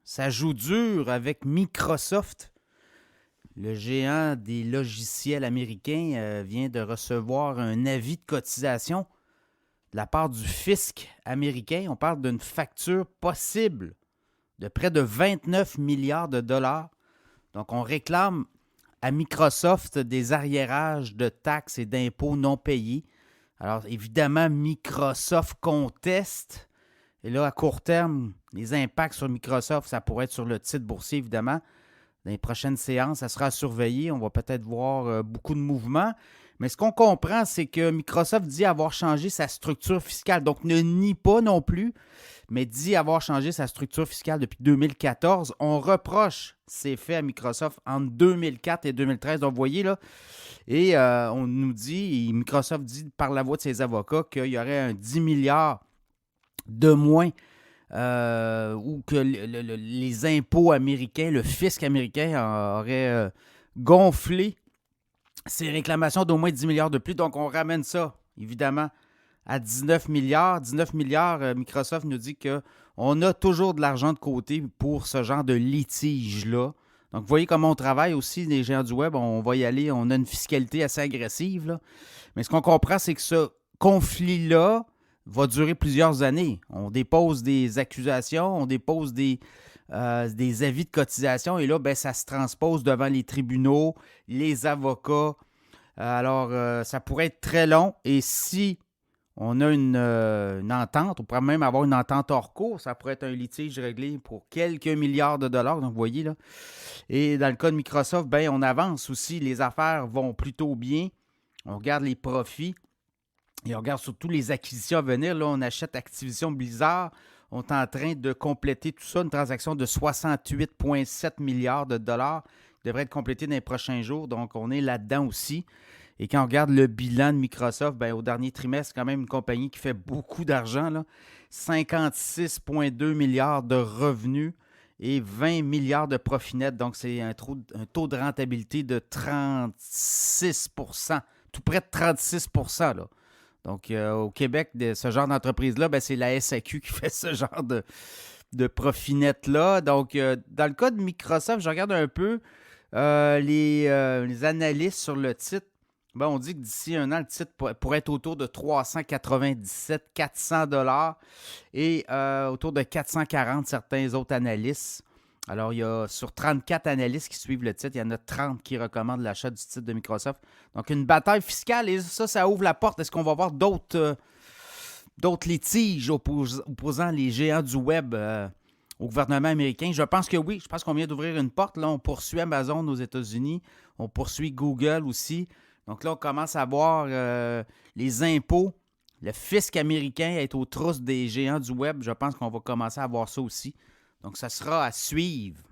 Ça joue dur avec Microsoft. Le géant des logiciels américains vient de recevoir un avis de cotisation de la part du fisc américain. On parle d'une facture possible de près de 29 milliards de dollars. Donc, on réclame à Microsoft des arriérages de taxes et d'impôts non payés. Alors, évidemment, Microsoft conteste. Et là, à court terme, les impacts sur Microsoft, ça pourrait être sur le titre boursier, évidemment. Dans les prochaines séances, ça sera surveillé. On va peut-être voir beaucoup de mouvements. Mais ce qu'on comprend, c'est que Microsoft dit avoir changé sa structure fiscale. Donc, ne nie pas non plus, mais dit avoir changé sa structure fiscale depuis 2014. On reproche ces faits à Microsoft entre 2004 et 2013. Donc, vous voyez là, et on nous dit, et Microsoft dit par la voix de ses avocats qu'il y aurait un 10 milliards de moins ou que les impôts américains, le fisc américain aurait gonflé ses réclamations d'au moins 10 milliards de plus. Donc, on ramène ça, évidemment, à 19 milliards. 19 milliards, Microsoft nous dit qu'on a toujours de l'argent de côté pour ce genre de litige-là. Donc, vous voyez comment on travaille aussi, les géants du web. On va y aller, on a une fiscalité assez agressive, là. Mais ce qu'on comprend, c'est que ce conflit-là va durer plusieurs années. On dépose des accusations, on dépose des avis de cotisation et là, ben, ça se transpose devant les tribunaux, les avocats. Alors, ça pourrait être très long et si on a une entente, on pourrait même avoir une entente hors cours, ça pourrait être un litige réglé pour quelques milliards de dollars, donc vous voyez là. Et dans le cas de Microsoft, ben, on avance aussi, les affaires vont plutôt bien, on regarde les profits. Et on regarde surtout les acquisitions à venir. Là, on achète Activision Blizzard. On est en train de compléter tout ça, une transaction de 68,7 milliards de dollars qui devrait être complétée dans les prochains jours. Donc, on est là-dedans aussi. Et quand on regarde le bilan de Microsoft, ben, au dernier trimestre, c'est quand même une compagnie qui fait beaucoup d'argent, là. 56,2 milliards de revenus et 20 milliards de profit net. Donc, c'est un taux de rentabilité de 36 tout près de 36 là. Donc, au Québec, ce genre d'entreprise-là, ben, c'est la SAQ qui fait ce genre de profit net-là. Donc, dans le cas de Microsoft, je regarde un peu les analystes sur le titre. Ben, on dit que d'ici un an, le titre pourrait être autour de 397-400 dollars et autour de 440 certains autres analystes. Alors, il y a sur 34 analystes qui suivent le titre, il y en a 30 qui recommandent l'achat du titre de Microsoft. Donc, une bataille fiscale et ça ouvre la porte. Est-ce qu'on va voir d'autres litiges opposant les géants du web au gouvernement américain? Je pense que oui. Je pense qu'on vient d'ouvrir une porte. Là, on poursuit Amazon aux États-Unis. On poursuit Google aussi. Donc là, on commence à voir les impôts, le fisc américain être aux trousses des géants du web. Je pense qu'on va commencer à voir ça aussi. Donc, ça sera à suivre.